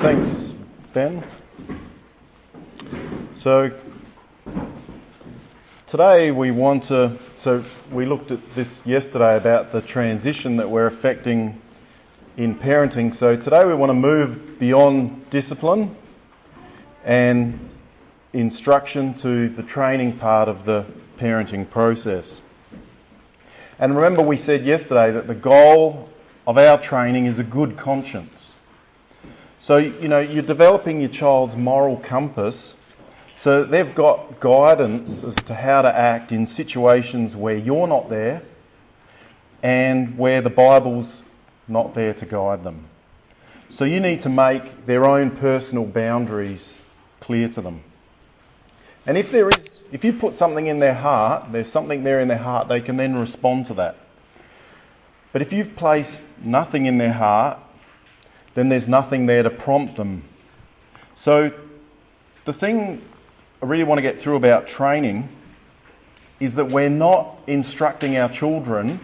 Thanks, Ben. So today we looked at this yesterday about the transition that we're affecting in parenting. So today we want to move beyond discipline and instruction to the training part of the parenting process. And remember, we said yesterday that the goal of our training is a good conscience. So, you're developing your child's moral compass so they've got guidance as to how to act in situations where you're not there and where the Bible's not there to guide them. So you need to make their own personal boundaries clear to them. And if you put something in their heart, there's something there in their heart, they can then respond to that. But if you've placed nothing in their heart, then there's nothing there to prompt them. So the thing I really want to get through about training is that we're not instructing our children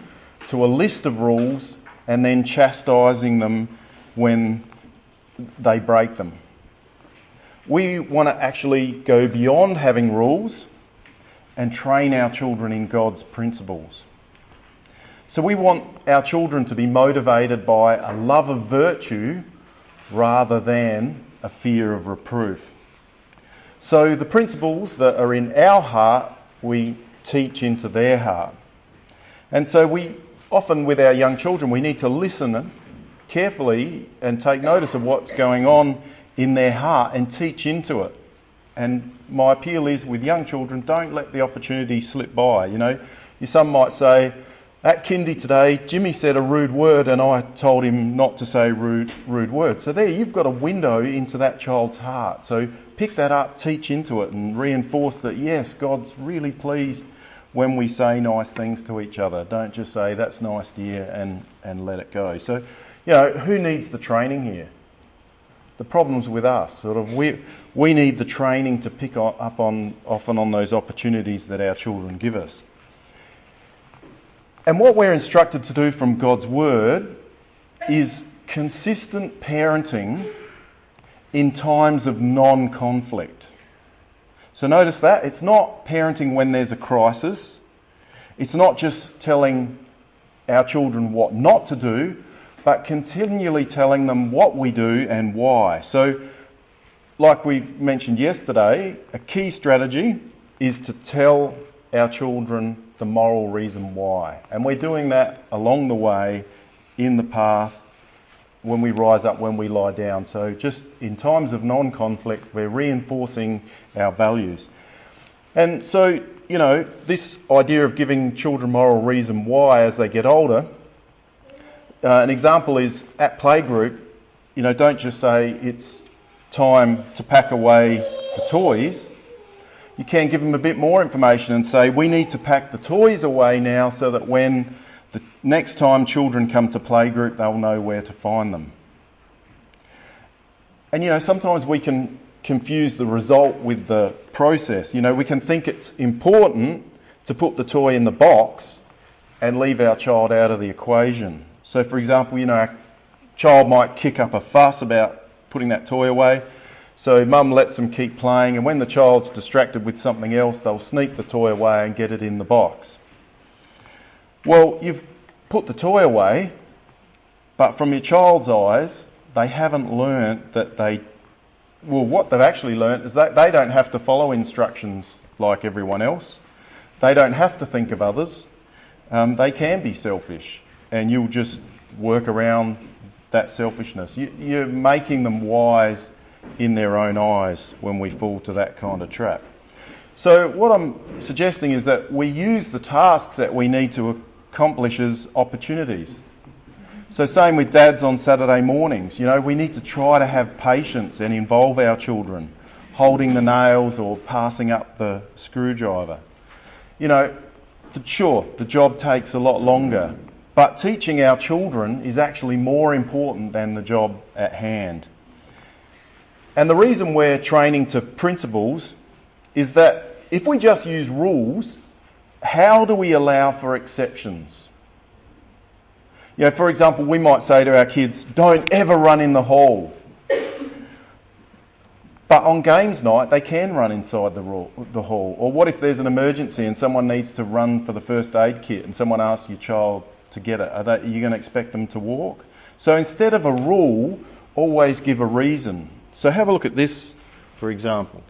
to a list of rules and then chastising them when they break them. We want to actually go beyond having rules and train our children in God's principles. So we want our children to be motivated by a love of virtue rather than a fear of reproof. So the principles that are in our heart, we teach into their heart. And so we often, with our young children, we need to listen carefully and take notice of what's going on in their heart and teach into it. And my appeal is, with young children, don't let the opportunity slip by. Your son might say, at kindy today, Jimmy said a rude word and I told him not to say rude words. So there, you've got a window into that child's heart. So pick that up, teach into it and reinforce that, yes, God's really pleased when we say nice things to each other. Don't just say, that's nice, dear, and let it go. So, who needs the training here? The problem's with us. We need the training to pick up often on those opportunities that our children give us. And what we're instructed to do from God's Word is consistent parenting in times of non-conflict. So notice that. It's not parenting when there's a crisis. It's not just telling our children what not to do, but continually telling them what we do and why. So, like we mentioned yesterday, a key strategy is to tell our children the moral reason why. And we're doing that along the way, in the path, when we rise up, when we lie down. So just in times of non-conflict, we're reinforcing our values. And so, this idea of giving children moral reason why as they get older, an example is at playgroup, don't just say it's time to pack away the toys. You can give them a bit more information and say, we need to pack the toys away now so that when the next time children come to playgroup, they'll know where to find them. And sometimes we can confuse the result with the process. We can think it's important to put the toy in the box and leave our child out of the equation. So for example, our child might kick up a fuss about putting that toy away. So mum lets them keep playing, and when the child's distracted with something else, they'll sneak the toy away and get it in the box. Well, you've put the toy away, but from your child's eyes, they haven't learnt that what they've actually learnt is that they don't have to follow instructions like everyone else. They don't have to think of others. They can be selfish, and you'll just work around that selfishness. You're making them wise in their own eyes when we fall to that kind of trap. So what I'm suggesting is that we use the tasks that we need to accomplish as opportunities. So same with dads on Saturday mornings. We need to try to have patience and involve our children, holding the nails or passing up the screwdriver. Sure, the job takes a lot longer, but teaching our children is actually more important than the job at hand. And the reason we're training to principles is that if we just use rules, how do we allow for exceptions? For example, we might say to our kids, don't ever run in the hall. But on games night, they can run inside the hall. Or what if there's an emergency and someone needs to run for the first aid kit and someone asks your child to get it? Are you going to expect them to walk? So instead of a rule, always give a reason. So have a look at this, for example.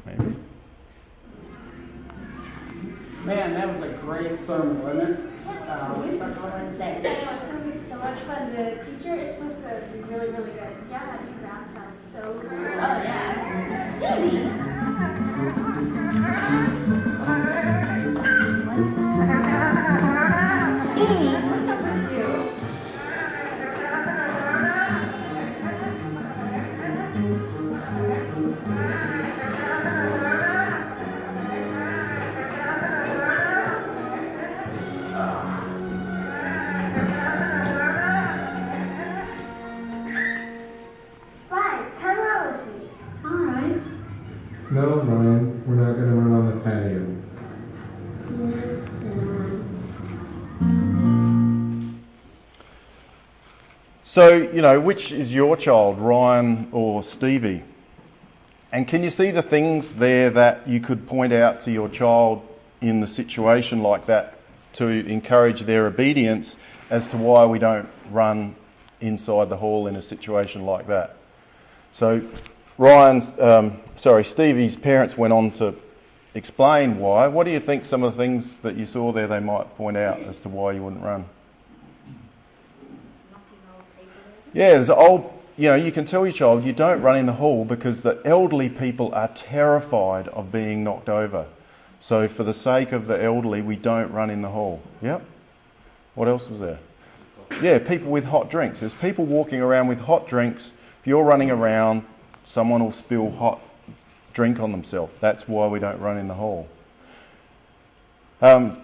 Maybe. Man, that was a great sermon, wasn't it? It was going to be so much fun. The teacher is supposed to be really, really good. Yeah, that new bath sounds so good. Oh, yeah. Stevie! No, Ryan, we're not going to run on the patio. So, which is your child, Ryan or Stevie? And can you see the things there that you could point out to your child in the situation like that to encourage their obedience as to why we don't run inside the hall in a situation like that? So Stevie's parents went on to explain why. What do you think some of the things that you saw there they might point out as to why you wouldn't run? Yeah, there's you can tell your child you don't run in the hall because the elderly people are terrified of being knocked over. So for the sake of the elderly, we don't run in the hall. Yep. What else was there? Yeah, people with hot drinks. There's people walking around with hot drinks. If you're running around, someone will spill hot drink on themselves. That's why we don't run in the hall. I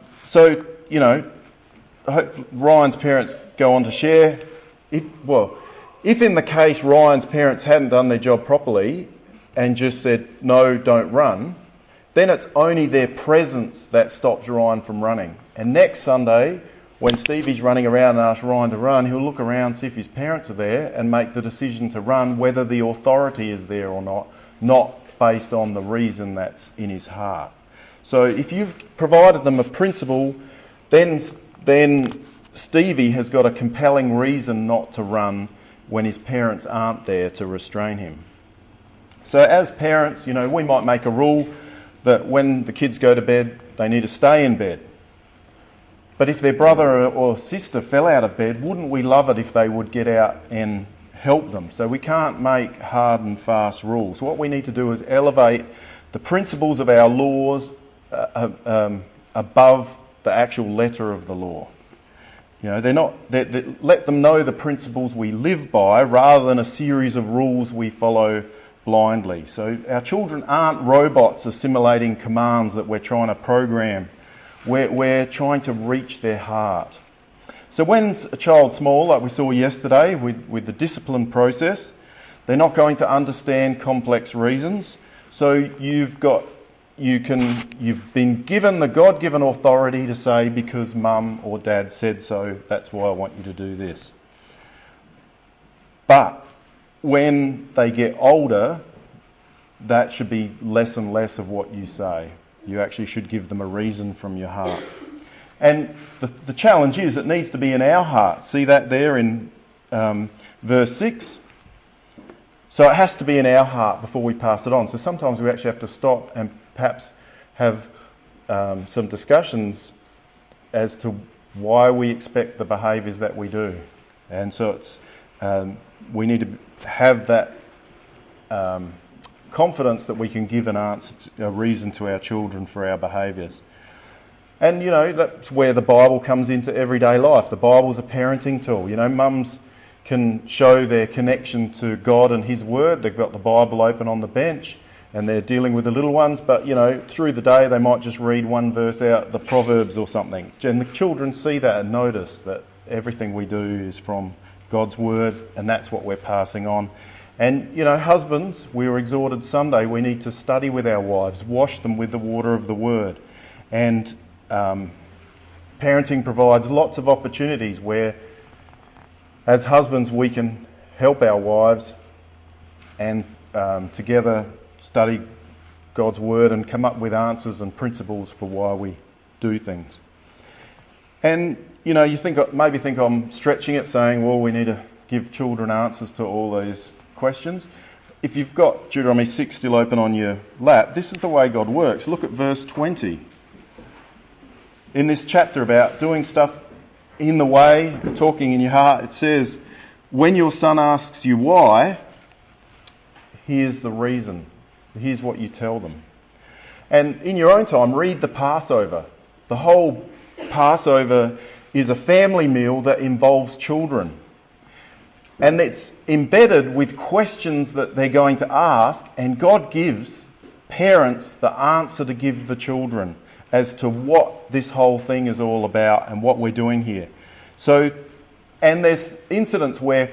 hope Ryan's parents go on to share. If in the case Ryan's parents hadn't done their job properly and just said, no, don't run, then it's only their presence that stops Ryan from running. And next Sunday, when Stevie's running around and asks Ryan to run, he'll look around, see if his parents are there and make the decision to run, whether the authority is there or not based on the reason that's in his heart. So if you've provided them a principle, then Stevie has got a compelling reason not to run when his parents aren't there to restrain him. So as parents, we might make a rule that when the kids go to bed, they need to stay in bed. But if their brother or sister fell out of bed, wouldn't we love it if they would get out and help them? So we can't make hard and fast rules. What we need to do is elevate the principles of our laws above the actual letter of the law. Let them know the principles we live by rather than a series of rules we follow blindly. So our children aren't robots assimilating commands that we're trying to program. We're trying to reach their heart. So when a child's small, like we saw yesterday with the discipline process, they're not going to understand complex reasons. So you've been given the God-given authority to say, because mum or dad said so, that's why I want you to do this. But when they get older, that should be less and less of what you say. You actually should give them a reason from your heart. And the challenge is it needs to be in our heart. See that there in verse 6? So it has to be in our heart before we pass it on. So sometimes we actually have to stop and perhaps have some discussions as to why we expect the behaviours that we do. And so we need to have that confidence that we can give an answer, a reason to our children for our behaviours. And, that's where the Bible comes into everyday life. The Bible's a parenting tool. Mums can show their connection to God and His Word. They've got the Bible open on the bench and they're dealing with the little ones, but, through the day they might just read one verse out, the Proverbs or something. And the children see that and notice that everything we do is from God's Word, and that's what we're passing on. And, husbands, we were exhorted Sunday, we need to study with our wives, wash them with the water of the Word. And Parenting provides lots of opportunities where, as husbands, we can help our wives and together study God's Word and come up with answers and principles for why we do things. And, you know, you maybe think I'm stretching it, saying, well, we need to give children answers to all these questions. If you've got Deuteronomy 6 still open on your lap, this is the way God works. Look at verse 20. In this chapter about doing stuff in the way, talking in your heart, it says, when your son asks you why, here's the reason. Here's what you tell them. And in your own time, read the Passover. The whole Passover is a family meal that involves children. And it's embedded with questions that they're going to ask, and God gives parents the answer to give the children as to what this whole thing is all about and what we're doing here. So, and there's incidents where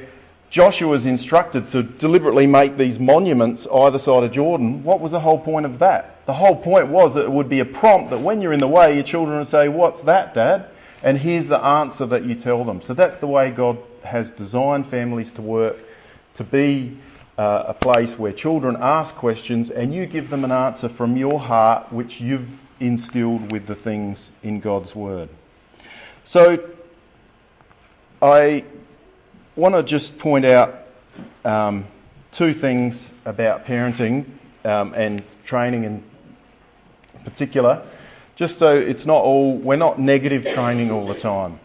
Joshua is instructed to deliberately make these monuments either side of Jordan. What was the whole point of that? The whole point was that it would be a prompt that when you're in the way, your children would say, "What's that, Dad?" And here's the answer that you tell them. So that's the way God has designed families to work, to be a place where children ask questions and you give them an answer from your heart, which you've instilled with the things in God's Word. So I want to just point out two things about parenting and training in particular, just so it's not all, we're not negative training all the time.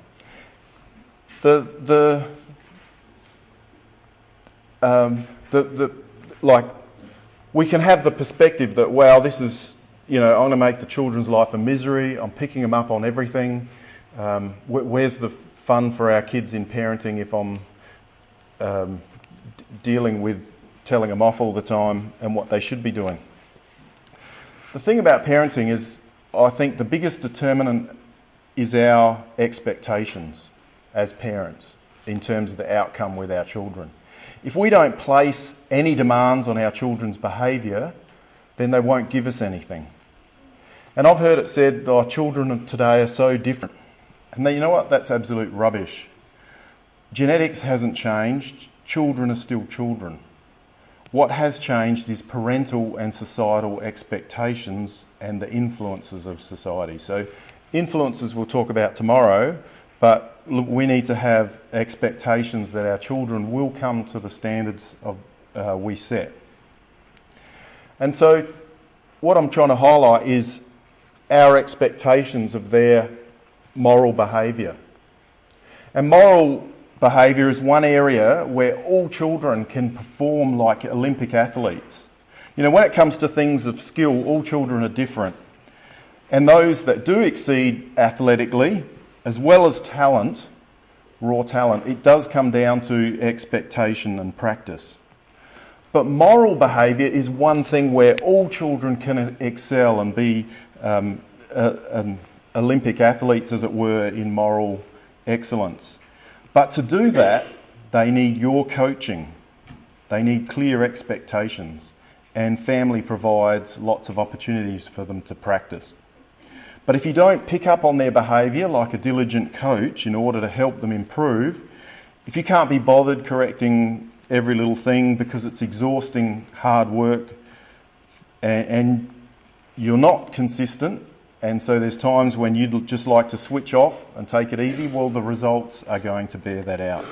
Like, we can have the perspective that, wow, this is, you know, I'm going to make the children's life a misery, I'm picking them up on everything. Where's the fun for our kids in parenting if I'm dealing with telling them off all the time and what they should be doing? The thing about parenting is, I think the biggest determinant is our expectations as parents in terms of the outcome with our children. If we don't place any demands on our children's behaviour, then they won't give us anything. And I've heard it said, "Oh, children of today are so different." And then, you know what? That's absolute rubbish. Genetics hasn't changed. Children are still children. What has changed is parental and societal expectations and the influences of society. So influences we'll talk about tomorrow, but we need to have expectations that our children will come to the standards of we set. And so what I'm trying to highlight is our expectations of their moral behaviour. And moral behaviour is one area where all children can perform like Olympic athletes. You know, when it comes to things of skill, all children are different. And those that do exceed athletically, as well as talent, raw talent, it does come down to expectation and practice. But moral behaviour is one thing where all children can excel and be Olympic athletes, as it were, in moral excellence. But to do that, they need your coaching. They need clear expectations. And family provides lots of opportunities for them to practice. But if you don't pick up on their behaviour like a diligent coach in order to help them improve, if you can't be bothered correcting every little thing because it's exhausting, hard work, and you're not consistent, and so there's times when you'd just like to switch off and take it easy, well, the results are going to bear that out.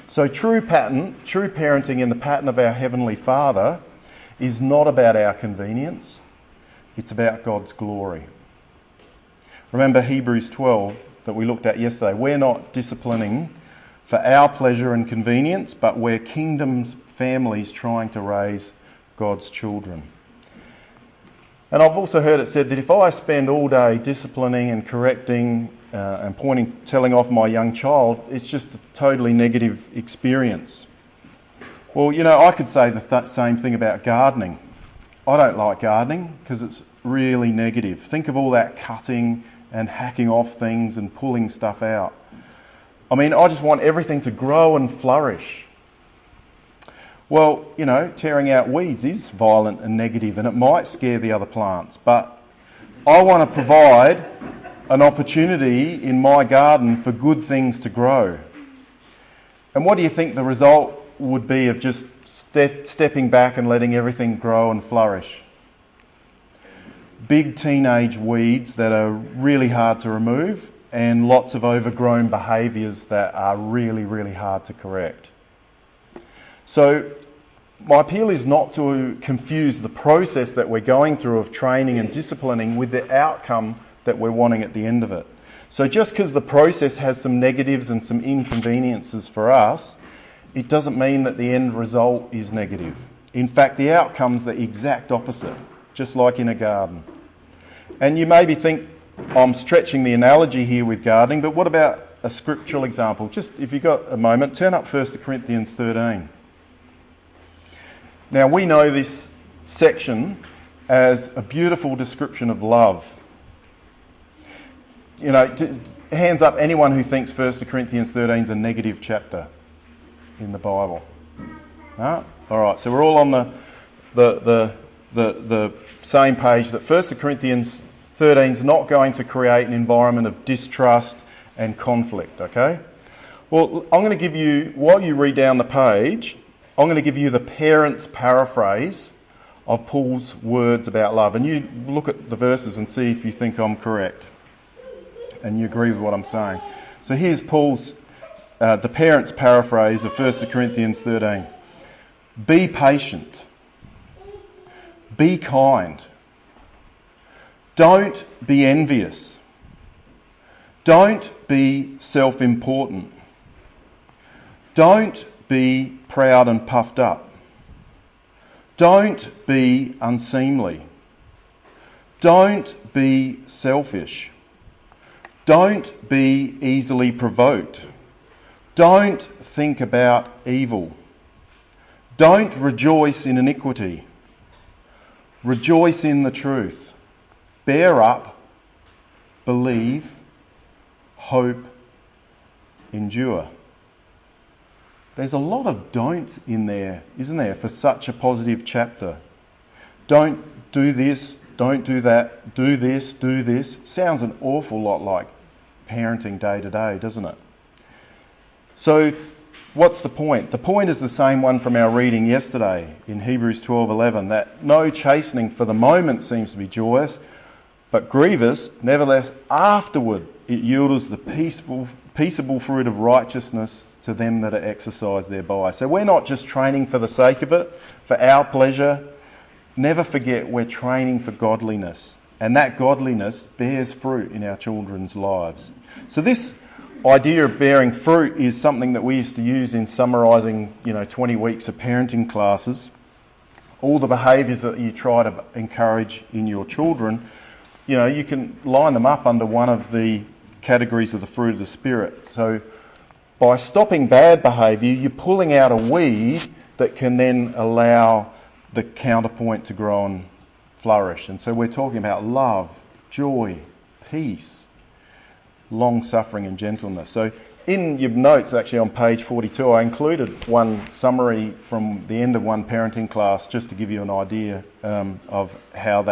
So true parenting in the pattern of our Heavenly Father is not about our convenience, it's about God's glory. Remember Hebrews 12 that we looked at yesterday. We're not disciplining for our pleasure and convenience, but we're kingdom's families trying to raise God's children. And I've also heard it said that if I spend all day disciplining and correcting and telling off my young child, it's just a totally negative experience. Well, you know, I could say the same thing about gardening. I don't like gardening because it's really negative. Think of all that cutting and hacking off things and pulling stuff out. I mean, I just want everything to grow and flourish. Well, you know, tearing out weeds is violent and negative and it might scare the other plants, but I want to provide an opportunity in my garden for good things to grow. And what do you think the result would be of just stepping back and letting everything grow and flourish? Big teenage weeds that are really hard to remove, and lots of overgrown behaviours that are really, really hard to correct. So my appeal is not to confuse the process that we're going through of training and disciplining with the outcome that we're wanting at the end of it. So just because the process has some negatives and some inconveniences for us, it doesn't mean that the end result is negative. In fact, the outcome's the exact opposite, just like in a garden. And you maybe think I'm stretching the analogy here with gardening, but what about a scriptural example? Just if you've got a moment, turn up 1 Corinthians 13. Now, we know this section as a beautiful description of love. You know, hands up anyone who thinks 1 Corinthians 13 is a negative chapter in the Bible. No? All right, so we're all on the same page that 1 Corinthians 13 is not going to create an environment of distrust and conflict, okay? Well, I'm going to give you, while you read down the page, I'm going to give you the parents' paraphrase of Paul's words about love. And you look at the verses and see if you think I'm correct and you agree with what I'm saying. So here's Paul's, the parents' paraphrase of 1 Corinthians 13. Be patient. Be kind. Don't be envious. Don't be self-important. Don't be proud and puffed up. Don't be unseemly. Don't be selfish. Don't be easily provoked. Don't think about evil. Don't rejoice in iniquity. Rejoice in the truth. Bear up. Believe. Hope. Endure. There's a lot of don'ts in there, isn't there, for such a positive chapter. Don't do this, don't do that, do this, do this. Sounds an awful lot like parenting day to day, doesn't it? So what's the point? The point is the same one from our reading yesterday in Hebrews 12:11, that no chastening for the moment seems to be joyous, but grievous. Nevertheless, afterward it yields the peaceable fruit of righteousness to them that are exercised thereby. So we're not just training for the sake of it, for our pleasure. Never forget we're training for godliness, and that godliness bears fruit in our children's lives. So this idea of bearing fruit is something that we used to use in summarising, 20 weeks of parenting classes. All the behaviours that you try to encourage in your children, you can line them up under one of the categories of the fruit of the Spirit. So by stopping bad behaviour, you're pulling out a weed that can then allow the counterpoint to grow and flourish. And so we're talking about love, joy, peace, long-suffering and gentleness. So in your notes, actually on page 42, I included one summary from the end of one parenting class just to give you an idea of how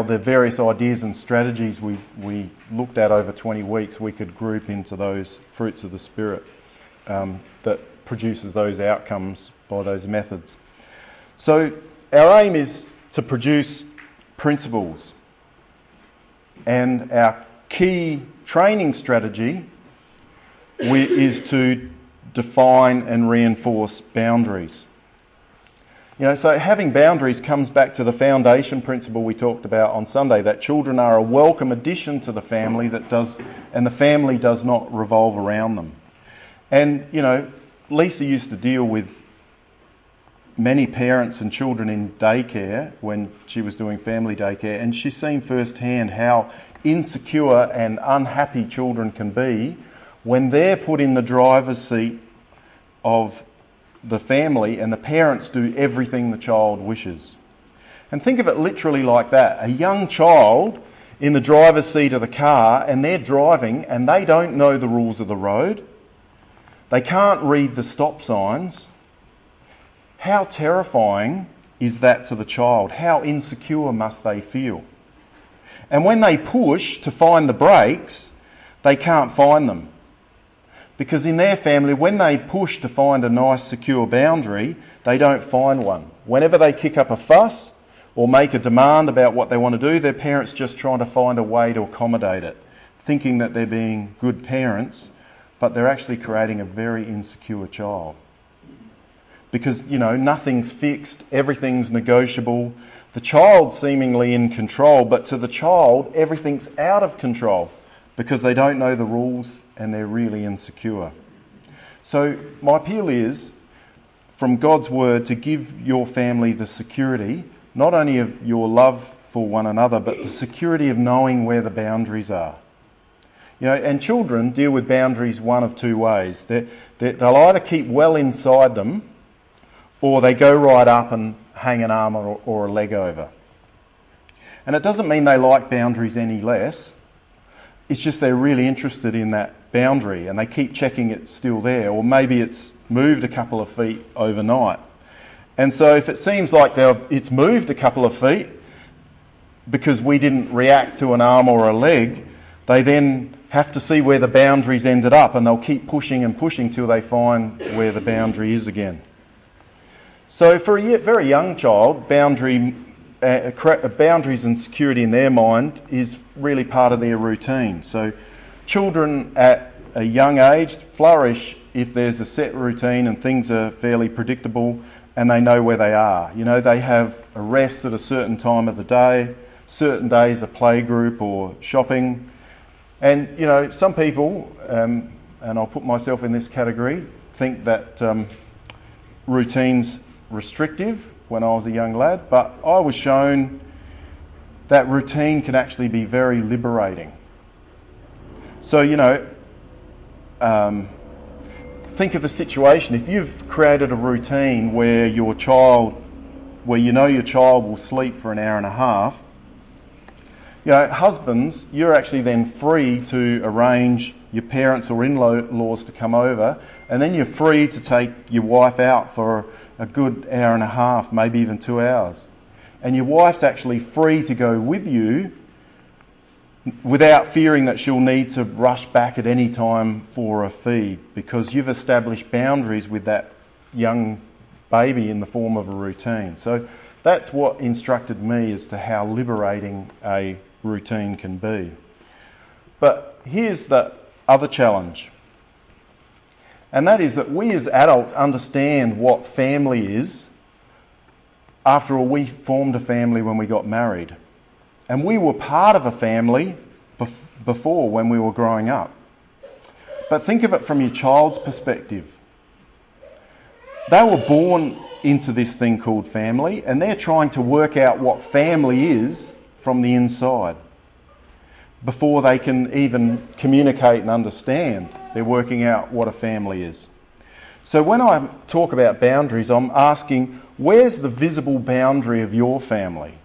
the various ideas and strategies we looked at over 20 weeks we could group into those fruits of the Spirit that produces those outcomes by those methods. So our aim is to produce principles, and our key training strategy is to define and reinforce boundaries. So having boundaries comes back to the foundation principle we talked about on Sunday, that children are a welcome addition to the family and the family does not revolve around them. And, Lisa used to deal with many parents and children in daycare when she was doing family daycare, and she's seen firsthand how insecure and unhappy children can be when they're put in the driver's seat of the family and the parents do everything the child wishes. And think of it literally like that. A young child in the driver's seat of the car, and they're driving and they don't know the rules of the road. They can't read the stop signs. How terrifying is that to the child? How insecure must they feel? And when they push to find the brakes, they can't find them. Because in their family, when they push to find a nice secure boundary, they don't find one. Whenever they kick up a fuss or make a demand about what they want to do, their parents just trying to find a way to accommodate it, thinking that they're being good parents, but they're actually creating a very insecure child. Because, nothing's fixed, everything's negotiable. The child's seemingly in control, but to the child, everything's out of control because they don't know the rules and they're really insecure. So my appeal is, from God's word, to give your family the security, not only of your love for one another, but the security of knowing where the boundaries are. And children deal with boundaries one of two ways. They'll either keep well inside them, or they go right up and hang an arm or a leg over. And it doesn't mean they like boundaries any less. It's just they're really interested in that boundary and they keep checking it's still there, or maybe it's moved a couple of feet overnight. And so if it seems like it's moved a couple of feet because we didn't react to an arm or a leg, they then have to see where the boundaries ended up, and they'll keep pushing and pushing till they find where the boundary is again. So for a very young child, boundaries and security in their mind is really part of their routine. So children at a young age flourish if there's a set routine and things are fairly predictable and they know where they are. They have a rest at a certain time of the day, certain days a playgroup or shopping. And, some people, and I'll put myself in this category, think that routine's restrictive when I was a young lad, but I was shown that routine can actually be very liberating. So, think of the situation. If you've created a routine where your child will sleep for an hour and a half, husbands, you're actually then free to arrange your parents or in-laws to come over, and then you're free to take your wife out for a good hour and a half, maybe even 2 hours. And your wife's actually free to go with you without fearing that she'll need to rush back at any time for a feed, because you've established boundaries with that young baby in the form of a routine. So that's what instructed me as to how liberating a routine can be. But here's the other challenge. And that is that we as adults understand what family is. After all, we formed a family when we got married. And we were part of a family before when we were growing up. But think of it from your child's perspective. They were born into this thing called family, and they're trying to work out what family is from the inside. Before they can even communicate and understand, they're working out what a family is. So when I talk about boundaries, I'm asking, where's the visible boundary of your family?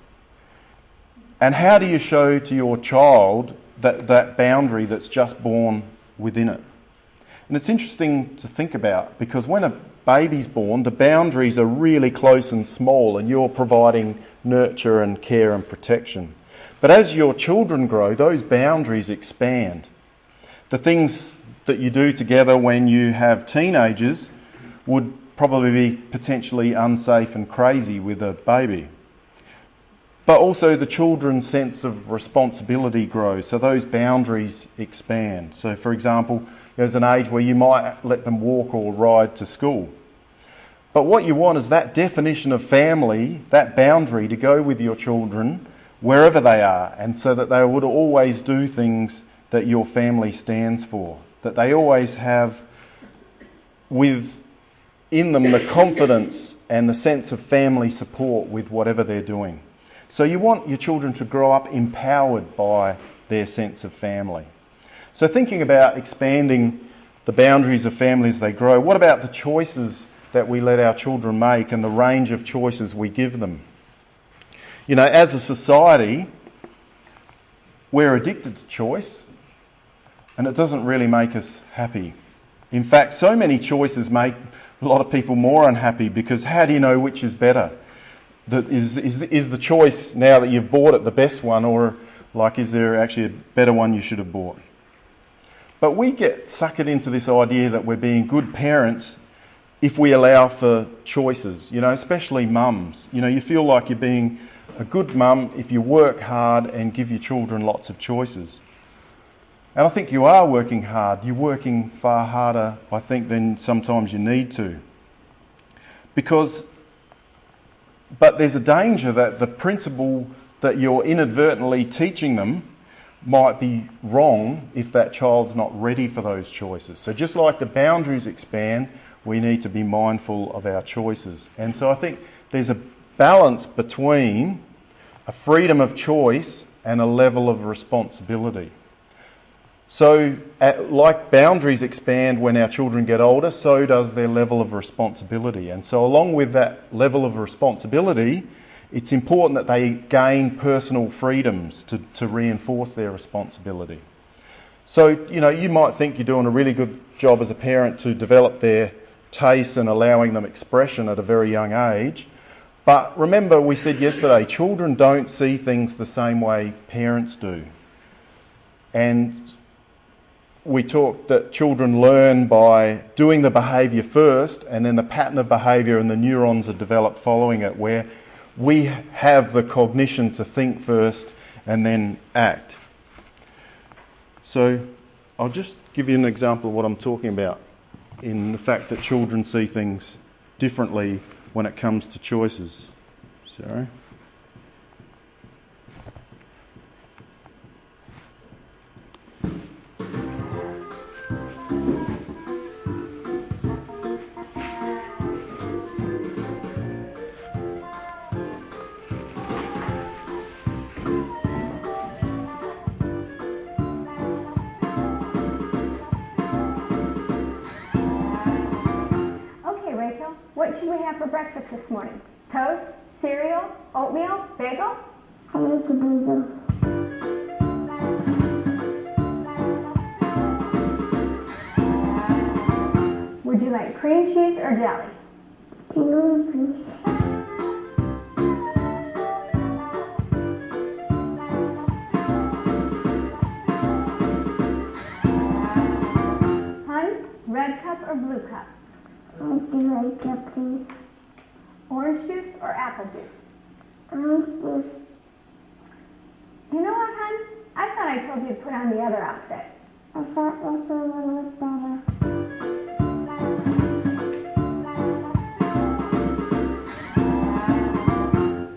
And how do you show to your child that boundary that's just born within it? And it's interesting to think about, because when a baby's born, the boundaries are really close and small, and you're providing nurture and care and protection. But as your children grow, those boundaries expand. The things that you do together when you have teenagers would probably be potentially unsafe and crazy with a baby. But also the children's sense of responsibility grows, so those boundaries expand. So for example, there's an age where you might let them walk or ride to school. But what you want is that definition of family, that boundary, to go with your children wherever they are, and so that they would always do things that your family stands for, that they always have within them the confidence and the sense of family support with whatever they're doing. So you want your children to grow up empowered by their sense of family. So thinking about expanding the boundaries of family as they grow, what about the choices that we let our children make and the range of choices we give them? As a society, we're addicted to choice, and it doesn't really make us happy. In fact, so many choices make a lot of people more unhappy, because how do you know which is better? Is the choice, now that you've bought it, the best one, or Like, is there actually a better one you should have bought? But we get suckered into this idea that we're being good parents if we allow for choices, especially mums. You feel like you're being a good mum if you work hard and give your children lots of choices. And I think you are working hard. You're working far harder, I think, than sometimes you need to. But there's a danger that the principle that you're inadvertently teaching them might be wrong if that child's not ready for those choices. So just like the boundaries expand, we need to be mindful of our choices. And so I think there's a balance between a freedom of choice and a level of responsibility. So like boundaries expand when our children get older, so does their level of responsibility. And so along with that level of responsibility, it's important that they gain personal freedoms to reinforce their responsibility. So, you might think you're doing a really good job as a parent to develop their tastes and allowing them expression at a very young age. But remember, we said yesterday, children don't see things the same way parents do. And we talked that children learn by doing the behaviour first, and then the pattern of behaviour and the neurons are developed following it, where we have the cognition to think first and then act. So I'll just give you an example of what I'm talking about in the fact that children see things differently when it comes to choices. Sorry. What should we have for breakfast this morning? Toast, cereal, oatmeal, bagel? I like a bagel. Would you like cream cheese or jelly? Cream cheese. Hun, red cup or blue cup? Would you like a please? Orange juice or apple juice? Orange juice. You know what, hun? I thought I told you to put on the other outfit. I thought this one would look better.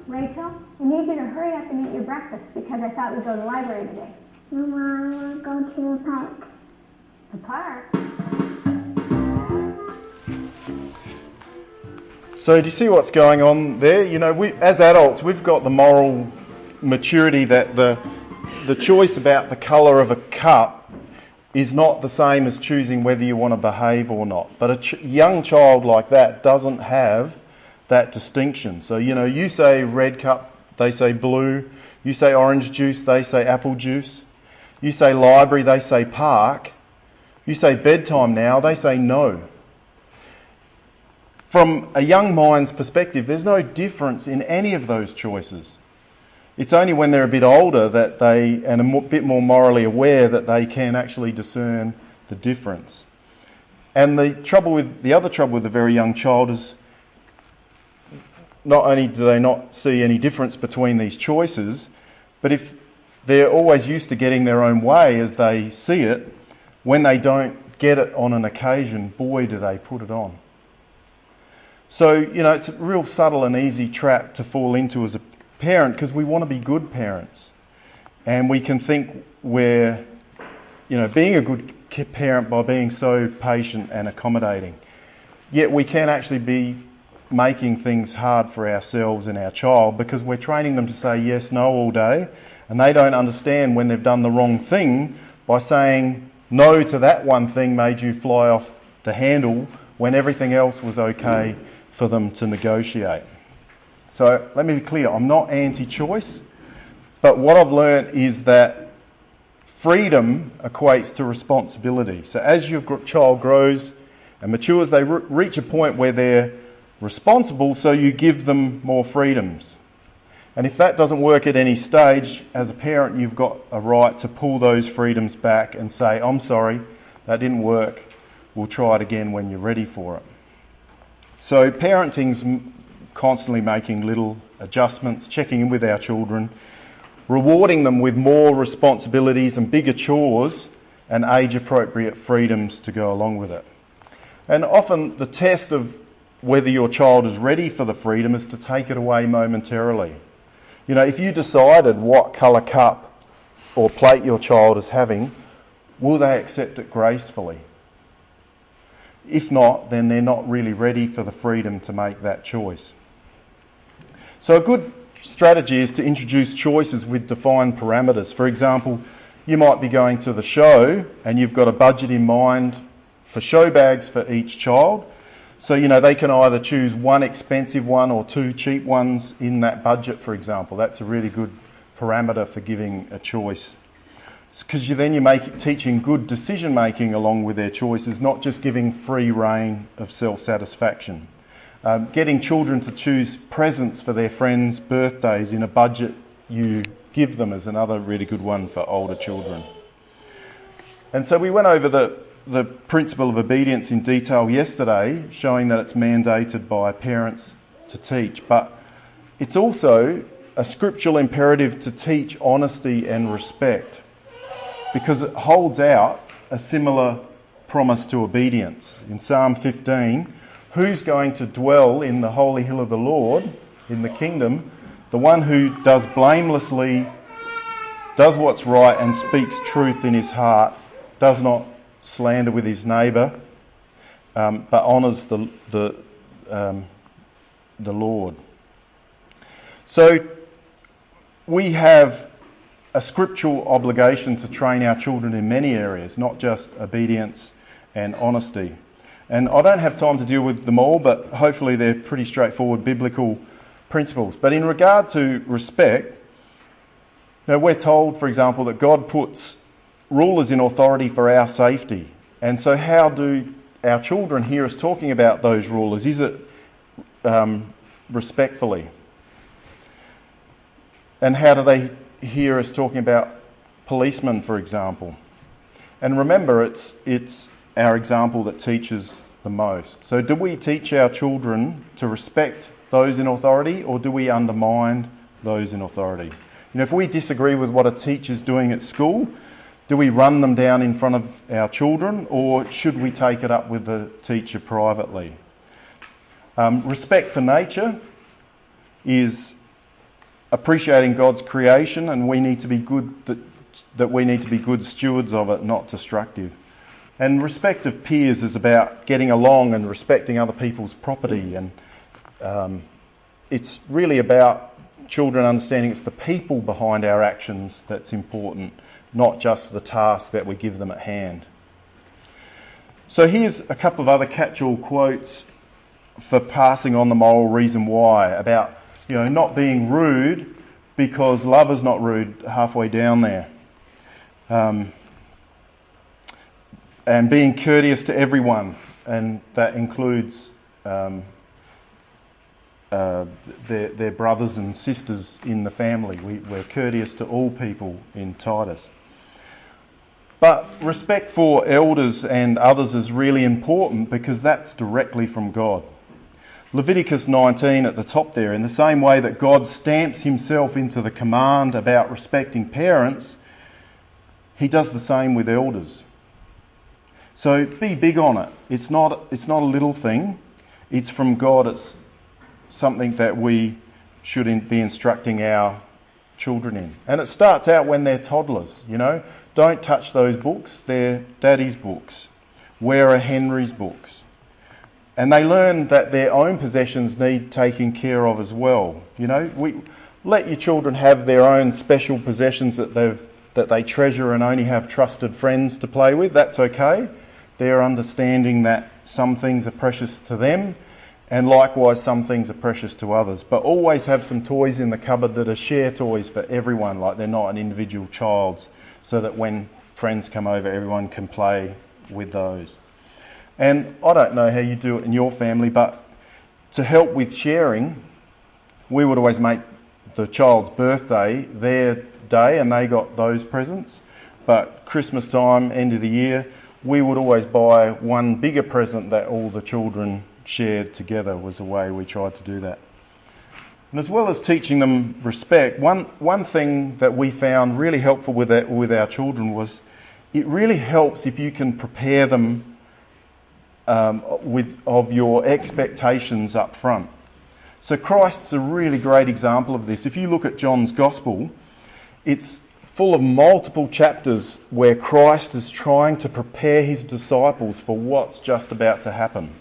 Rachel, I need you to hurry up and eat your breakfast because I thought we'd go to the library today. Mama, I want to go to the park. The park? So do you see what's going on there? As adults, we've got the moral maturity that the choice about the colour of a cup is not the same as choosing whether you want to behave or not. But a young child like that doesn't have that distinction. So, you say red cup, they say blue. You say orange juice, they say apple juice. You say library, they say park. You say bedtime now, they say no. From a young mind's perspective, there's no difference in any of those choices. It's only when they're a bit older that and a bit more morally aware, that they can actually discern the difference. And the other trouble with a very young child is not only do they not see any difference between these choices, but if they're always used to getting their own way as they see it, when they don't get it on an occasion, boy, do they put it on. So, it's a real subtle and easy trap to fall into as a parent, because we want to be good parents. And we can think we're, being a good parent by being so patient and accommodating. Yet we can actually be making things hard for ourselves and our child, because we're training them to say yes, no all day, and they don't understand when they've done the wrong thing by saying no to that one thing made you fly off the handle when everything else was okay for them to negotiate. So let me be clear, I'm not anti-choice, but what I've learnt is that freedom equates to responsibility. So as your child grows and matures, they reach a point where they're responsible, so you give them more freedoms. And if that doesn't work at any stage, as a parent, you've got a right to pull those freedoms back and say, I'm sorry, that didn't work. We'll try it again when you're ready for it. So parenting's constantly making little adjustments, checking in with our children, rewarding them with more responsibilities and bigger chores and age-appropriate freedoms to go along with it. And often the test of whether your child is ready for the freedom is to take it away momentarily. You know, if you decided what colour cup or plate your child is having, will they accept it gracefully? If not, then they're not really ready for the freedom to make that choice. So a good strategy is to introduce choices with defined parameters. For example, you might be going to the show and you've got a budget in mind for show bags for each child. So, you know, they can either choose one expensive one or two cheap ones in that budget, for example. That's a really good parameter for giving a choice. Because you're teaching good decision making along with their choices, not just giving free rein of self-satisfaction. Getting children to choose presents for their friends' birthdays in a budget you give them is another really good one for older children. And so we went over the principle of obedience in detail yesterday, showing that it's mandated by parents to teach, but it's also a scriptural imperative to teach honesty and respect, because it holds out a similar promise to obedience. In Psalm 15, who's going to dwell in the holy hill of the Lord, in the kingdom? The one who does blamelessly, does what's right and speaks truth in his heart, does not slander with his neighbour, but honours the Lord. So we have a scriptural obligation to train our children in many areas, not just obedience and honesty. And I don't have time to deal with them all, but hopefully they're pretty straightforward biblical principles. But in regard to respect, we're told, for example, that God puts rulers in authority for our safety. And so how do our children hear us talking about those rulers? Is it respectfully? And how do they hear us talking about policemen, for example? And remember, it's our example that teaches the most. So do we teach our children to respect those in authority, or do we undermine those in authority? If we disagree with what a teacher's doing at school, do we run them down in front of our children, or should we take it up with the teacher privately? Respect for nature is appreciating God's creation, and we need to be good stewards of it, not destructive. And respect of peers is about getting along and respecting other people's property, and it's really about children understanding it's the people behind our actions that's important, not just the task that we give them at hand. So here's a couple of other catch-all quotes for passing on the moral reason why, about not being rude because love is not rude, halfway down there. And being courteous to everyone, and that includes their brothers and sisters in the family. We're courteous to all people in Titus. But respect for elders and others is really important because that's directly from God. Leviticus 19 at the top there, in the same way that God stamps himself into the command about respecting parents, he does the same with elders. So be big on it. It's not a little thing. It's from God. It's something that we should be instructing our children in. And it starts out when they're toddlers, Don't touch those books. They're Daddy's books. Where are Henry's books? And they learn that their own possessions need taking care of as well. We let your children have their own special possessions that they treasure and only have trusted friends to play with. That's okay. They're understanding that some things are precious to them, and likewise some things are precious to others. But always have some toys in the cupboard that are share toys for everyone, like they're not an individual child's, so that when friends come over, everyone can play with those. And I don't know how you do it in your family, but to help with sharing, we would always make the child's birthday their day and they got those presents. But Christmas time, end of the year, we would always buy one bigger present that all the children shared together. Was the way we tried to do that. And as well as teaching them respect, one thing that we found really helpful with our children was it really helps if you can prepare them of your expectations up front. So Christ's a really great example of this. If you look at John's Gospel, it's full of multiple chapters where Christ is trying to prepare his disciples for what's just about to happen.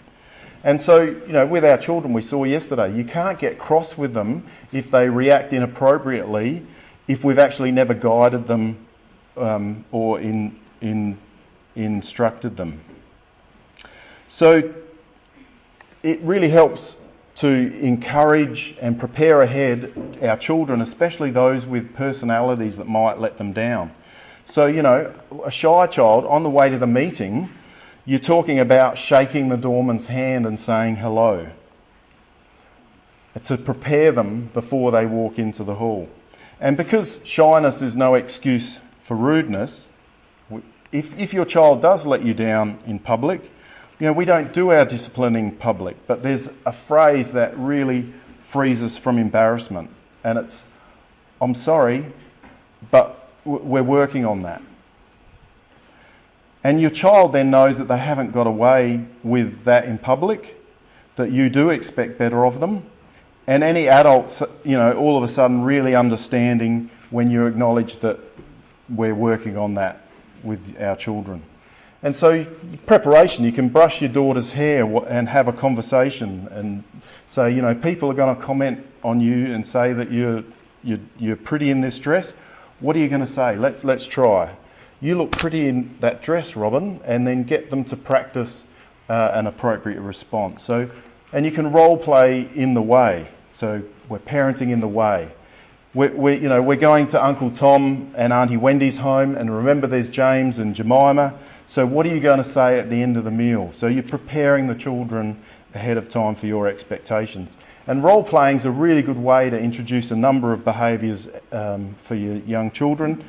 And so, with our children, we saw yesterday, you can't get cross with them if they react inappropriately if we've actually never guided them or instructed them. So it really helps to encourage and prepare ahead our children, especially those with personalities that might let them down. So, a shy child on the way to the meeting, you're talking about shaking the doorman's hand and saying hello to prepare them before they walk into the hall. And because shyness is no excuse for rudeness, if your child does let you down in public, we don't do our discipline in public, but there's a phrase that really frees us from embarrassment, and it's, "I'm sorry, but we're working on that." And your child then knows that they haven't got away with that in public, that you do expect better of them. And any adults, all of a sudden really understanding when you acknowledge that we're working on that with our children. And so preparation, you can brush your daughter's hair and have a conversation and say, people are going to comment on you and say that you're pretty in this dress. What are you going to say? Let's try. "You look pretty in that dress, Robin," and then get them to practice an appropriate response. And you can role play in the way. So we're parenting in the way. We're going to Uncle Tom and Auntie Wendy's home, and remember there's James and Jemima. So what are you going to say at the end of the meal? So you're preparing the children ahead of time for your expectations. And role playing is a really good way to introduce a number of behaviours for your young children.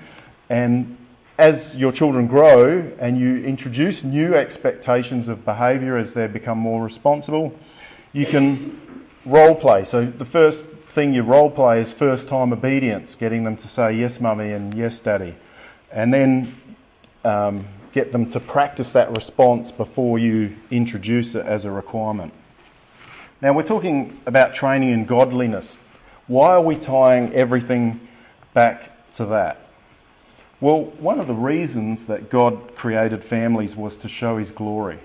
And as your children grow and you introduce new expectations of behaviour as they become more responsible, you can role play. So the first thing you role play is first time obedience, getting them to say yes mummy and yes daddy, and then get them to practice that response before you introduce it as a requirement. Now we're talking about training in godliness. Why are we tying everything back to that? Well, one of the reasons that God created families was to show his glory.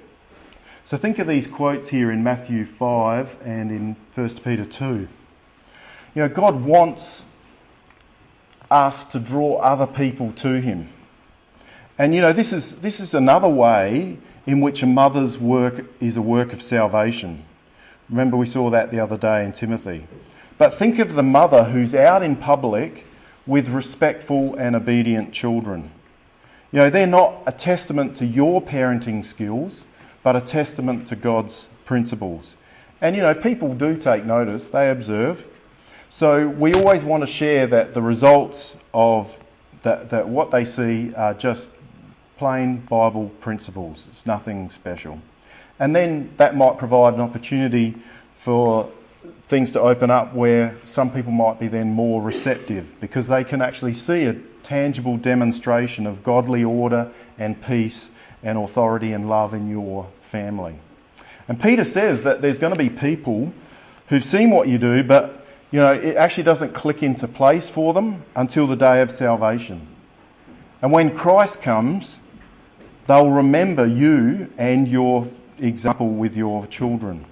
So think of these quotes here in Matthew 5 and in 1 Peter 2. God wants us to draw other people to him. And this is another way in which a mother's work is a work of salvation. Remember we saw that the other day in Timothy. But think of the mother who's out in public with respectful and obedient children. They're not a testament to your parenting skills, but a testament to God's principles. And people do take notice, they observe. So we always want to share that the results of that what they see are just plain Bible principles. It's nothing special. And then that might provide an opportunity for things to open up where some people might be then more receptive because they can actually see a tangible demonstration of godly order and peace and authority and love in your family. And Peter says that there's going to be people who've seen what you do, but it actually doesn't click into place for them until the day of salvation. And when Christ comes, they'll remember you and your example with your children.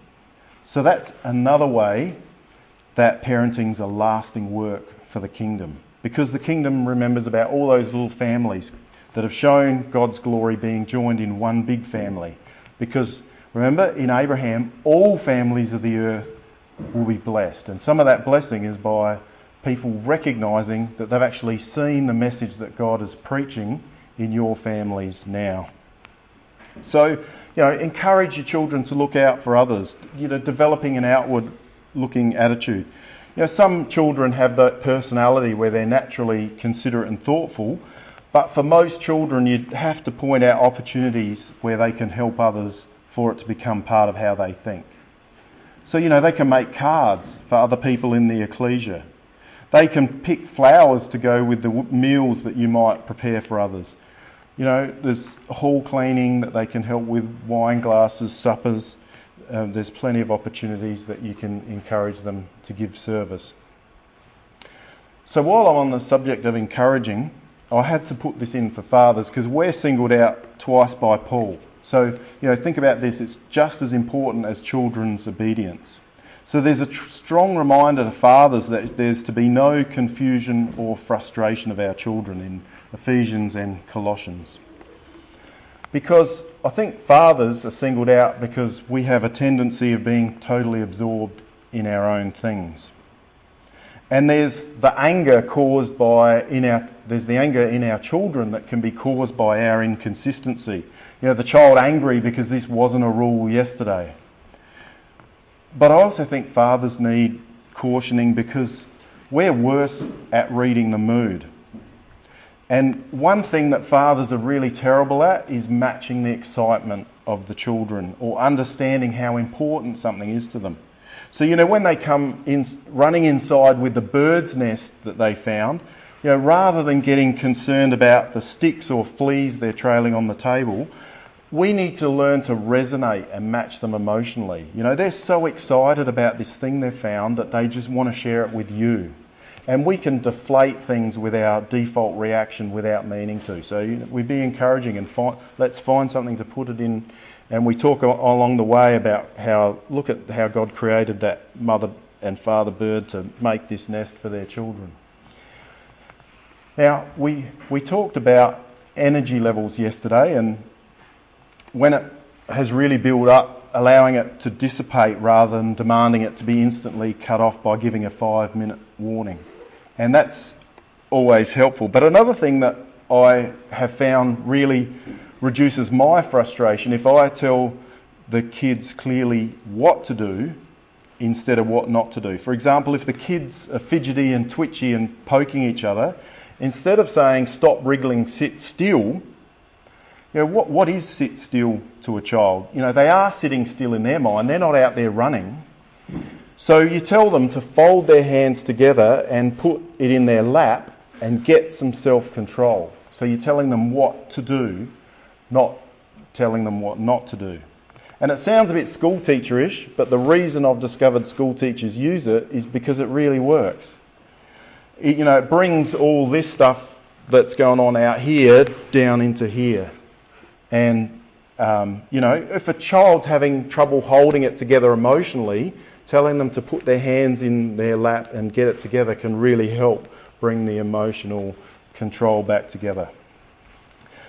So that's another way that parenting's a lasting work for the kingdom. Because the kingdom remembers about all those little families that have shown God's glory being joined in one big family. Because remember, in Abraham, all families of the earth will be blessed. And some of that blessing is by people recognising that they've actually seen the message that God is preaching in your families now. So, encourage your children to look out for others, developing an outward-looking attitude. Some children have that personality where they're naturally considerate and thoughtful, but for most children you'd have to point out opportunities where they can help others for it to become part of how they think. So, they can make cards for other people in the ecclesia. They can pick flowers to go with the meals that you might prepare for others. There's hall cleaning that they can help with, wine glasses, suppers. There's plenty of opportunities that you can encourage them to give service. So while I'm on the subject of encouraging, I had to put this in for fathers because we're singled out twice by Paul. So, think about this, it's just as important as children's obedience. So there's a strong reminder to fathers that there's to be no confusion or frustration of our children in Ephesians and Colossians. Because I think fathers are singled out because we have a tendency of being totally absorbed in our own things. And there's the anger caused by there's the anger in our children that can be caused by our inconsistency. The child angry because this wasn't a rule yesterday. But I also think fathers need cautioning because we're worse at reading the mood. And one thing that fathers are really terrible at is matching the excitement of the children or understanding how important something is to them. So, when they come in running inside with the bird's nest that they found, rather than getting concerned about the sticks or fleas they're trailing on the table, we need to learn to resonate and match them emotionally. They're so excited about this thing they've found that they just want to share it with you. And we can deflate things with our default reaction without meaning to. So we be encouraging and let's find something to put it in. And we talk along the way about look at how God created that mother and father bird to make this nest for their children. Now, we talked about energy levels yesterday, and when it has really built up, allowing it to dissipate rather than demanding it to be instantly cut off by giving a 5-minute warning. And that's always helpful. But another thing that I have found really reduces my frustration if I tell the kids clearly what to do instead of what not to do. For example, if the kids are fidgety and twitchy and poking each other, instead of saying stop wriggling, sit still, what is sit still to a child? They are sitting still in their mind. They're not out there running. So you tell them to fold their hands together and put it in their lap and get some self-control. So you're telling them what to do, not telling them what not to do. And it sounds a bit school teacher-ish, but the reason I've discovered school teachers use it is because it really works. It brings all this stuff that's going on out here down into here. And, if a child's having trouble holding it together emotionally, telling them to put their hands in their lap and get it together can really help bring the emotional control back together.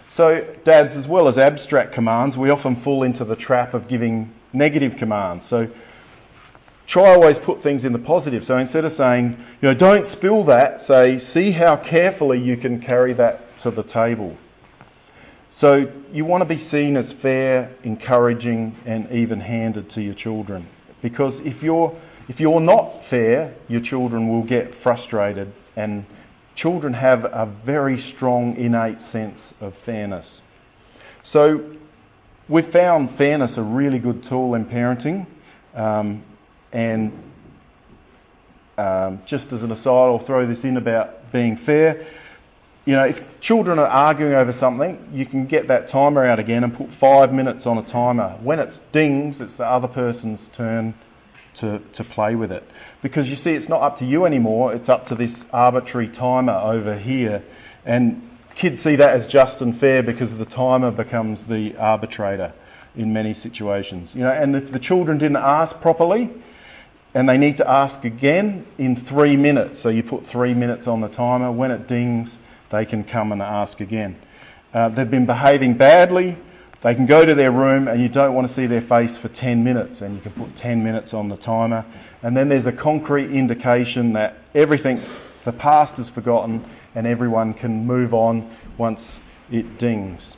So, dads, as well as abstract commands, we often fall into the trap of giving negative commands. So, try always put things in the positive. So instead of saying, don't spill that, say, see how carefully you can carry that to the table. So you want to be seen as fair, encouraging and even-handed to your children. Because if you're not fair, your children will get frustrated, and children have a very strong innate sense of fairness. So we've found fairness a really good tool in parenting. And just as an aside, I'll throw this in about being fair. If children are arguing over something, you can get that timer out again and put 5 minutes on a timer. When it dings, it's the other person's turn to play with it. Because you see, it's not up to you anymore, it's up to this arbitrary timer over here. And kids see that as just and fair because the timer becomes the arbitrator in many situations. And if the children didn't ask properly, and they need to ask again in 3 minutes. So you put 3 minutes on the timer. When it dings, they can come and ask again. They've been behaving badly. They can go to their room and you don't want to see their face for 10 minutes, and you can put 10 minutes on the timer. And then there's a concrete indication that the past is forgotten and everyone can move on once it dings.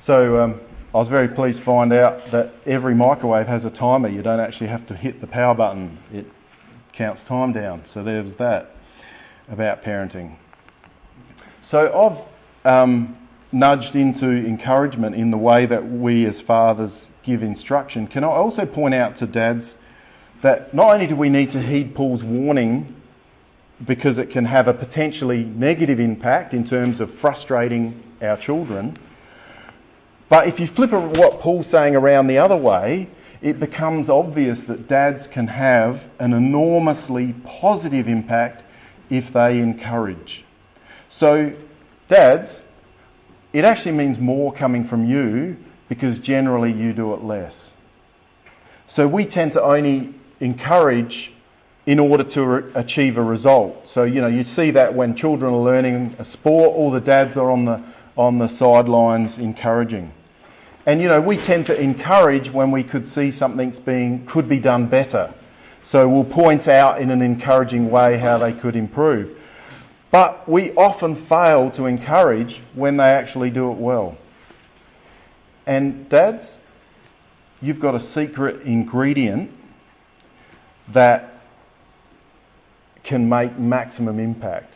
So I was very pleased to find out that every microwave has a timer. You don't actually have to hit the power button. It counts time down. So there's that about parenting. So I've nudged into encouragement in the way that we as fathers give instruction. Can I also point out to dads that not only do we need to heed Paul's warning because it can have a potentially negative impact in terms of frustrating our children, but if you flip what Paul's saying around the other way, it becomes obvious that dads can have an enormously positive impact if they encourage. So, dads, it actually means more coming from you because generally you do it less. So we tend to only encourage in order to achieve a result. So, you see that when children are learning a sport, all the dads are on the sidelines encouraging. And, we tend to encourage when we could see something could be done better. So we'll point out in an encouraging way how they could improve. But we often fail to encourage when they actually do it well. And dads, you've got a secret ingredient that can make maximum impact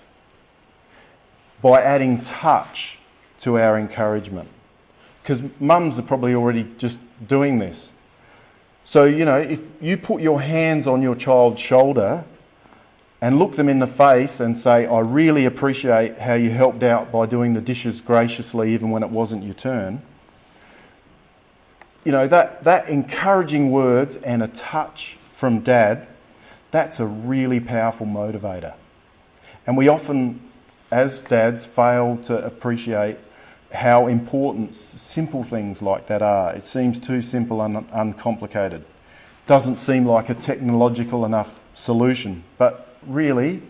by adding touch to our encouragement. Because mums are probably already just doing this. So, if you put your hands on your child's shoulder and look them in the face and say, I really appreciate how you helped out by doing the dishes graciously even when it wasn't your turn. That encouraging words and a touch from dad, that's a really powerful motivator. And we often, as dads, fail to appreciate how important simple things like that are. It seems too simple and uncomplicated. Doesn't seem like a technological enough solution, but really,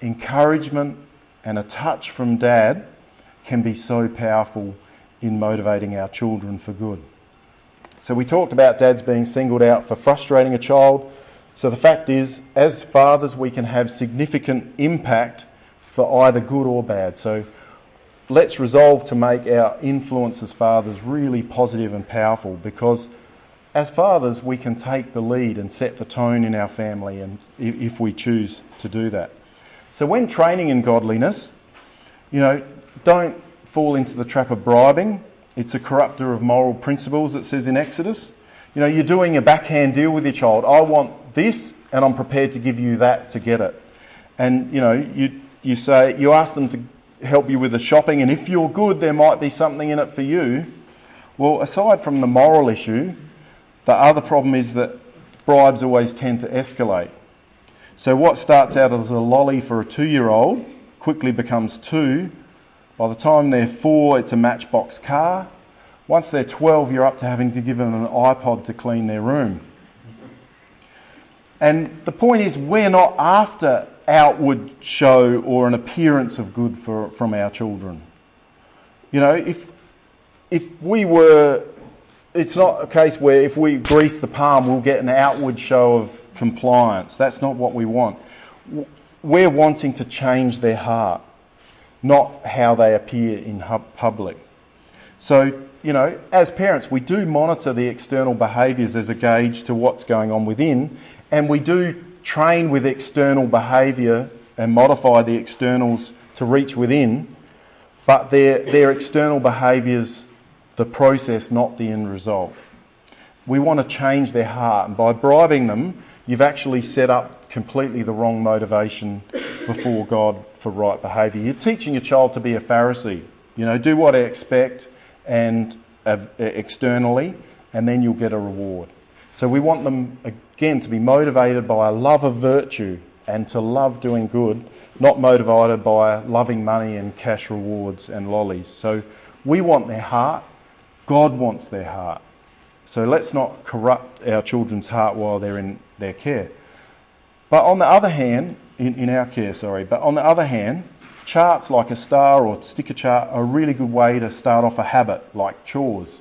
encouragement and a touch from dad can be so powerful in motivating our children for good. So we talked about dads being singled out for frustrating a child. So the fact is, as fathers, we can have significant impact for either good or bad. So let's resolve to make our influence as fathers really positive and powerful, because as fathers, we can take the lead and set the tone in our family, and if we choose to do that. So when training in godliness, don't fall into the trap of bribing. It's a corrupter of moral principles, it says in Exodus. You're doing a backhand deal with your child. I want this, and I'm prepared to give you that to get it. And, you ask them to help you with the shopping, and if you're good, there might be something in it for you. Well, aside from the moral issue, the other problem is that bribes always tend to escalate. So what starts out as a lolly for a 2-year-old quickly becomes 2. By the time they're 4, it's a Matchbox car. Once they're 12, you're up to having to give them an iPod to clean their room. And the point is, we're not after outward show or an appearance of good from our children. If we were... It's not a case where if we grease the palm, we'll get an outward show of compliance. That's not what we want. We're wanting to change their heart, not how they appear in public. So, as parents, we do monitor the external behaviours as a gauge to what's going on within, and we do train with external behaviour and modify the externals to reach within, but they're external behaviours, the process, not the end result. We want to change their heart, and by bribing them, you've actually set up completely the wrong motivation before God for right behaviour. You're teaching your child to be a Pharisee. Do what I expect and externally, and then you'll get a reward. So we want them, again, to be motivated by a love of virtue and to love doing good, not motivated by loving money and cash rewards and lollies. So we want their heart. God wants their heart. So let's not corrupt our children's heart while they're in their care. But on the other hand, in our care, but on the other hand, charts like a star or sticker chart are a really good way to start off a habit, like chores.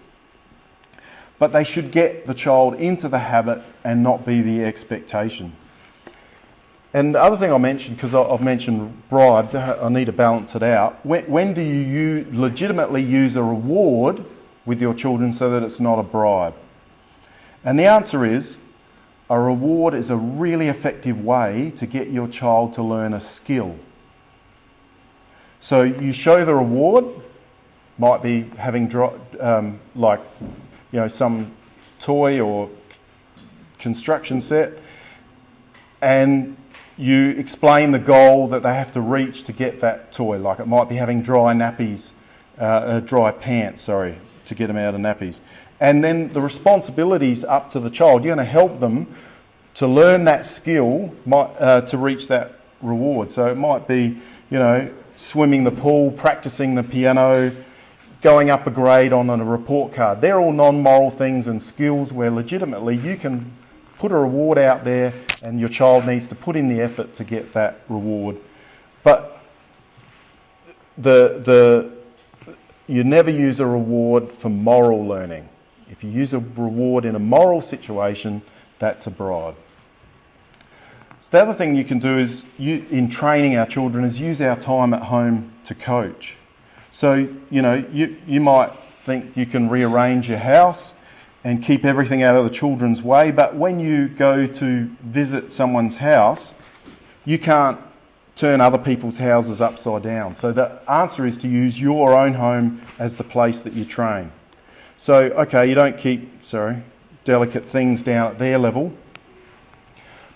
But they should get the child into the habit and not be the expectation. And the other thing I mentioned, because I've mentioned bribes, I need to balance it out. When do you legitimately use a reward with your children so that it's not a bribe? And the answer is, a reward is a really effective way to get your child to learn a skill. So you show the reward, might be having some toy or construction set, and you explain the goal that they have to reach to get that toy. Like it might be having dry pants, to get them out of nappies. And then the responsibility's up to the child. You're going to help them to learn that skill to reach that reward. So it might be, swimming the pool, practicing the piano, going up a grade on a report card. They're all non-moral things and skills where legitimately you can put a reward out there and your child needs to put in the effort to get that reward. But you never use a reward for moral learning. If you use a reward in a moral situation, that's a bribe. So the other thing you can do is, in training our children, is use our time at home to coach. So, you might think you can rearrange your house and keep everything out of the children's way, but when you go to visit someone's house, you can't turn other people's houses upside down. So the answer is to use your own home as the place that you train. So, okay, you don't keep, delicate things down at their level,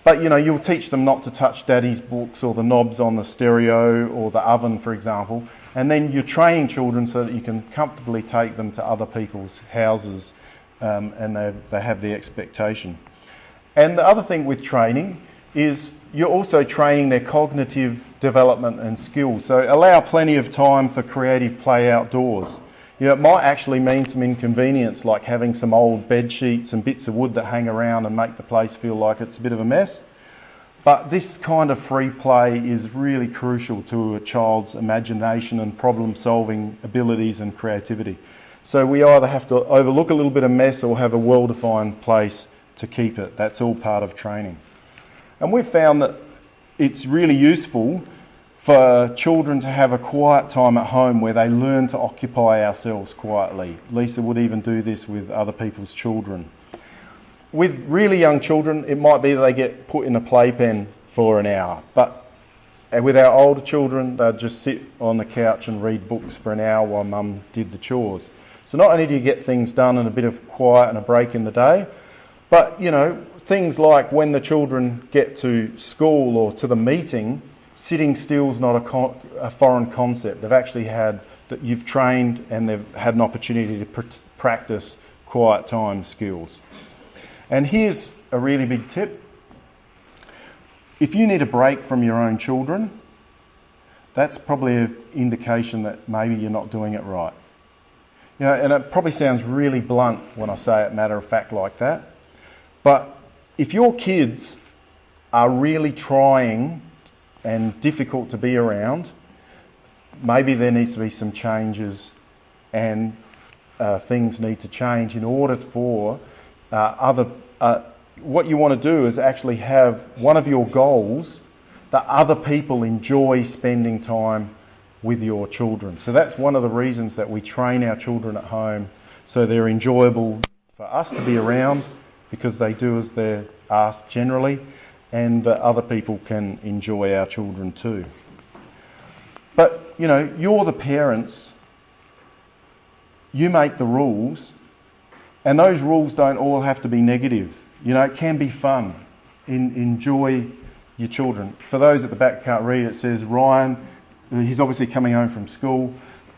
but you'll teach them not to touch daddy's books or the knobs on the stereo or the oven, for example, and then you're training children so that you can comfortably take them to other people's houses, and they have the expectation. And the other thing with training is you're also training their cognitive development and skills. So allow plenty of time for creative play outdoors. It might actually mean some inconvenience, like having some old bed sheets and bits of wood that hang around and make the place feel like it's a bit of a mess. But this kind of free play is really crucial to a child's imagination and problem-solving abilities and creativity. So we either have to overlook a little bit of mess or have a well-defined place to keep it. That's all part of training. And we've found that it's really useful for children to have a quiet time at home where they learn to occupy ourselves quietly. Lisa would even do this with other people's children. With really young children, it might be that they get put in a playpen for an hour, but with our older children, they'd just sit on the couch and read books for an hour while mum did the chores. So not only do you get things done and a bit of quiet and a break in the day, but things like when the children get to school or to the meeting, sitting still is not a foreign concept. They've actually you've trained and they've had an opportunity to practice quiet time skills. And here's a really big tip. If you need a break from your own children, that's probably an indication that maybe you're not doing it right. And it probably sounds really blunt when I say it matter of fact like that. But if your kids are really trying and difficult to be around, maybe there needs to be some changes and things need to change in order for what you want to do is actually have one of your goals that other people enjoy spending time with your children. So that's one of the reasons that we train our children at home, so they're enjoyable for us to be around because they do as they're asked generally, and that other people can enjoy our children too. But, you're the parents, you make the rules, and those rules don't all have to be negative. It can be fun. Enjoy your children. For those at the back can't read, it says, Ryan, he's obviously coming home from school.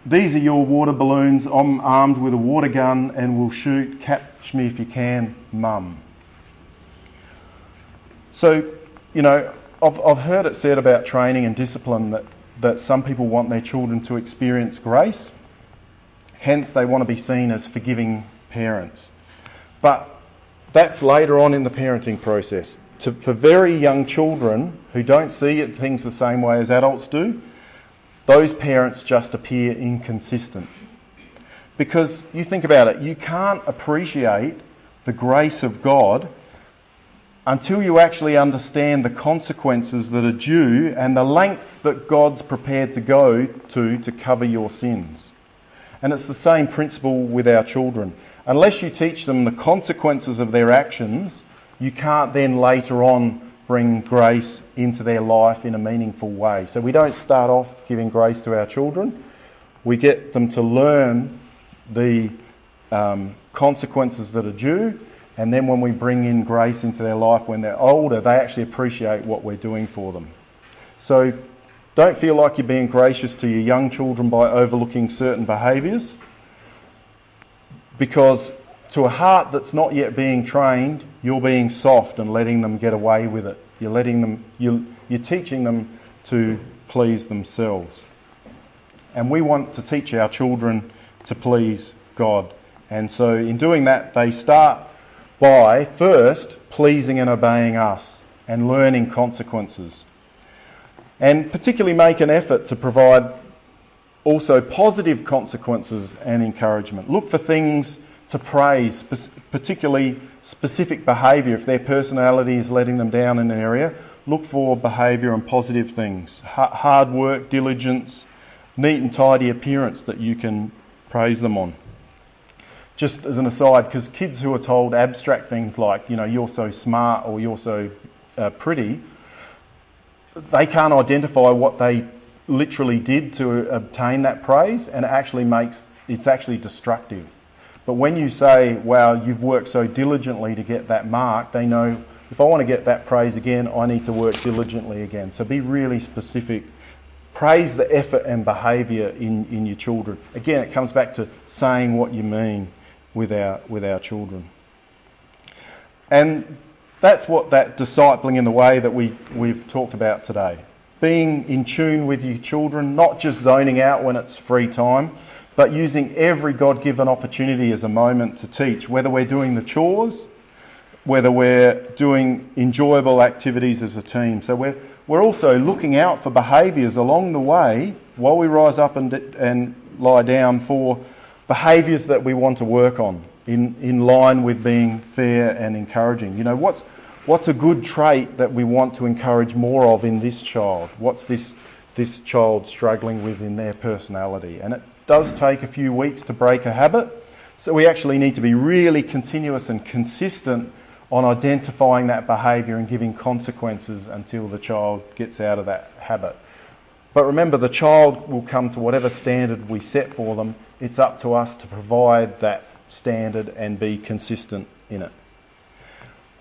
These are your water balloons. I'm armed with a water gun and will shoot. Catch me if you can, Mum. So, I've heard it said about training and discipline that some people want their children to experience grace. Hence, they want to be seen as forgiving parents. But that's later on in the parenting process. For very young children who don't see things the same way as adults do, those parents just appear inconsistent. Because you think about it, you can't appreciate the grace of God until you actually understand the consequences that are due and the lengths that God's prepared to go to cover your sins. And it's the same principle with our children. Unless you teach them the consequences of their actions you can't then later on bring grace into their life in a meaningful way. So we don't start off giving grace to our children. We get them to learn the consequences that are due, and then when we bring in grace into their life when they're older, they actually appreciate what we're doing for them. So don't feel like you're being gracious to your young children by overlooking certain behaviours, because to a heart that's not yet being trained, you're being soft and letting them get away with it. You're teaching them to please themselves. And we want to teach our children to please God. And so in doing that, they start by first pleasing and obeying us and learning consequences. And particularly make an effort to provide also positive consequences and encouragement. Look for things to praise, particularly specific behaviour. If their personality is letting them down in an area, look for behaviour and positive things. Hard work, diligence, neat and tidy appearance that you can praise them on. Just as an aside, because kids who are told abstract things like, you're so smart or you're so pretty, they can't identify what they literally did to obtain that praise, and it's actually destructive. But when you say, wow, you've worked so diligently to get that mark, they know, if I want to get that praise again, I need to work diligently again. So be really specific. Praise the effort and behaviour in your children. Again, it comes back to saying what you mean with our children. And that's what that discipling in the way that we've talked about today. Being in tune with your children, not just zoning out when it's free time, but using every God-given opportunity as a moment to teach, whether we're doing the chores, whether we're doing enjoyable activities as a team. So we're also looking out for behaviours along the way while we rise up and lie down, for behaviours that we want to work on in line with being fair and encouraging. What's a good trait that we want to encourage more of in this child? What's this child struggling with in their personality? And it does take a few weeks to break a habit, so we actually need to be really continuous and consistent on identifying that behaviour and giving consequences until the child gets out of that habit. But remember, the child will come to whatever standard we set for them. It's up to us to provide that standard and be consistent in it.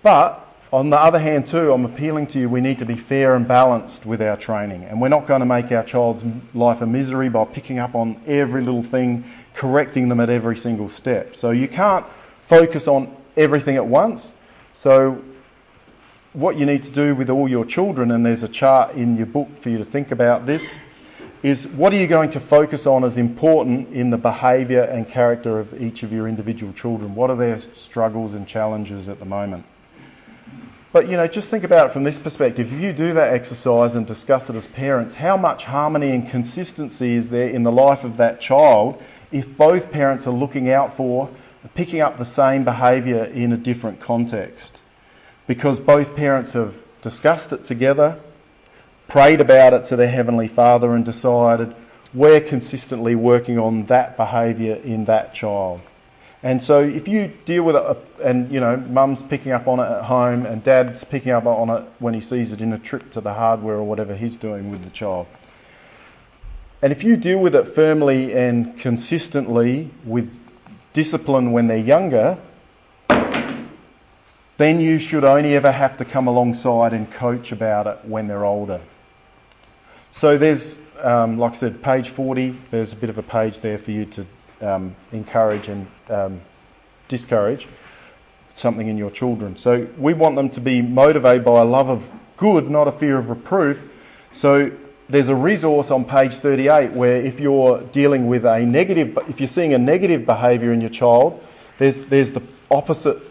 But on the other hand too, I'm appealing to you, we need to be fair and balanced with our training. And we're not going to make our child's life a misery by picking up on every little thing, correcting them at every single step. So you can't focus on everything at once. So what you need to do with all your children, and there's a chart in your book for you to think about this, is what are you going to focus on as important in the behaviour and character of each of your individual children? What are their struggles and challenges at the moment? But, just think about it from this perspective. If you do that exercise and discuss it as parents, how much harmony and consistency is there in the life of that child if both parents are looking out for picking up the same behaviour in a different context? Because both parents have discussed it together, prayed about it to their Heavenly Father, and decided we're consistently working on that behaviour in that child. And so if you deal with it, and mum's picking up on it at home and dad's picking up on it when he sees it in a trip to the hardware or whatever he's doing with the child. And if you deal with it firmly and consistently with discipline when they're younger, then you should only ever have to come alongside and coach about it when they're older. So there's, like I said, page 40, there's a bit of a page there for you to encourage and discourage something in your children. So we want them to be motivated by a love of good, not a fear of reproof. So there's a resource on page 38 where if you're dealing with if you're seeing a negative behaviour in your child, there's the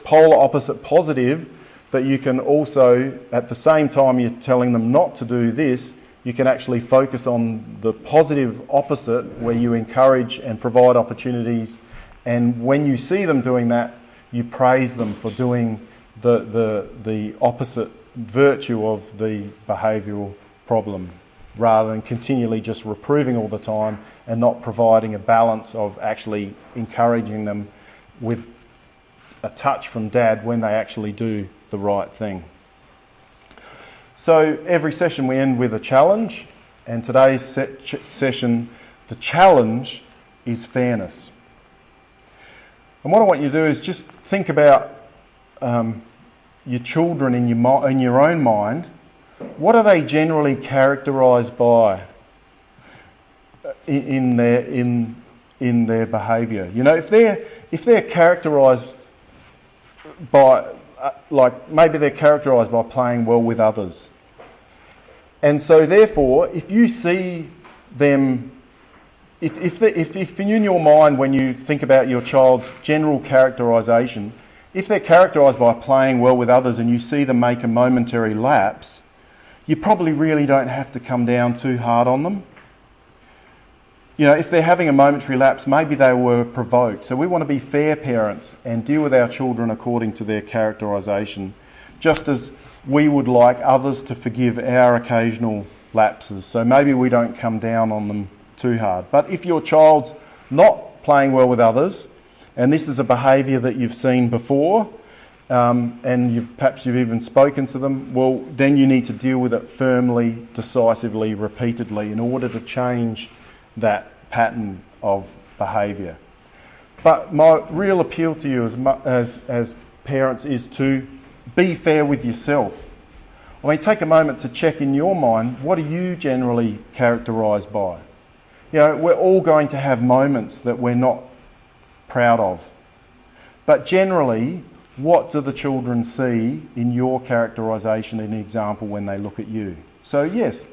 polar opposite positive that you can also, at the same time you're telling them not to do this, you can actually focus on the positive opposite where you encourage and provide opportunities, and when you see them doing that, you praise them for doing the opposite virtue of the behavioural problem, rather than continually just reproving all the time and not providing a balance of actually encouraging them with a touch from dad when they actually do the right thing. So every session we end with a challenge, and today's session, the challenge is fairness. And what I want you to do is just think about your children in your own mind. What are they generally characterised by in their behaviour? You know, if they're characterised by maybe they're characterised by playing well with others, and so therefore, if you see them, if in your mind when you think about your child's general characterisation, if they're characterised by playing well with others and you see them make a momentary lapse, you probably really don't have to come down too hard on them. You know, if they're having a momentary lapse, maybe they were provoked. So we want to be fair parents and deal with our children according to their characterisation, just as we would like others to forgive our occasional lapses. So maybe we don't come down on them too hard. But if your child's not playing well with others, and this is a behaviour that you've seen before, and perhaps you've even spoken to them, well, then you need to deal with it firmly, decisively, repeatedly in order to change that pattern of behaviour. But my real appeal to you as parents is to be fair with yourself. I mean, take a moment to check in your mind, what are you generally characterised by? You know, we're all going to have moments that we're not proud of. But generally, what do the children see in your characterisation and example when they look at you? So yes,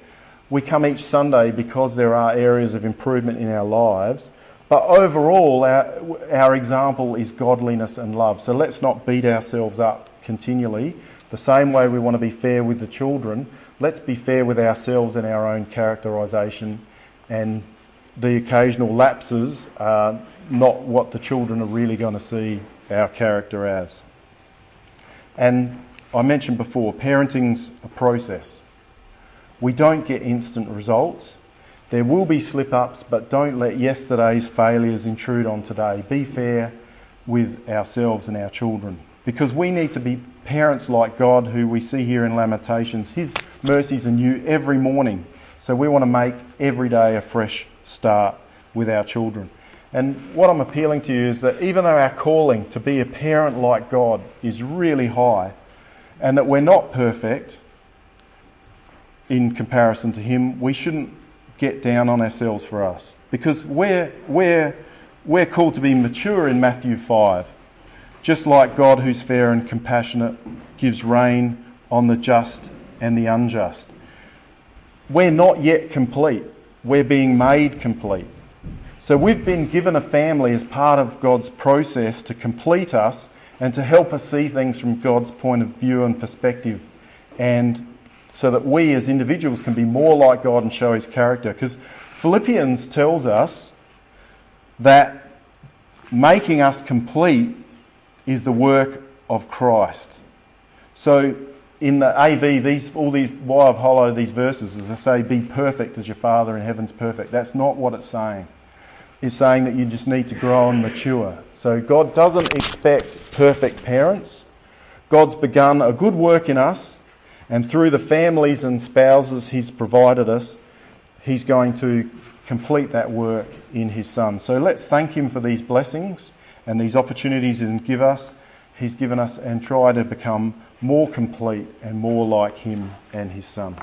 we come each Sunday because there are areas of improvement in our lives, but overall our example is godliness and love. So let's not beat ourselves up continually. The same way we want to be fair with the children, let's be fair with ourselves and our own characterisation, and the occasional lapses are not what the children are really going to see our character as. And I mentioned before, parenting's a process. We don't get instant results. There will be slip-ups, but don't let yesterday's failures intrude on today. Be fair with ourselves and our children, because we need to be parents like God, who we see here in Lamentations. His mercies are new every morning. So we want to make every day a fresh start with our children. And what I'm appealing to you is that even though our calling to be a parent like God is really high, and that we're not perfect in comparison to him, we shouldn't get down on ourselves for us, because we're called to be mature in Matthew 5. Just like God, who's fair and compassionate, gives rain on the just and the unjust. We're not yet complete. We're being made complete. So we've been given a family as part of God's process to complete us and to help us see things from God's point of view and perspective, and so that we as individuals can be more like God and show his character. Because Philippians tells us that making us complete is the work of Christ. So in the AV, why I've highlighted these verses is to say, be perfect as your Father in heaven's perfect. That's not what it's saying. It's saying that you just need to grow and mature. So God doesn't expect perfect parents. God's begun a good work in us, and through the families and spouses he's provided us, he's going to complete that work in his Son. So let's thank him for these blessings and these opportunities he's given us, and try to become more complete and more like him and his Son.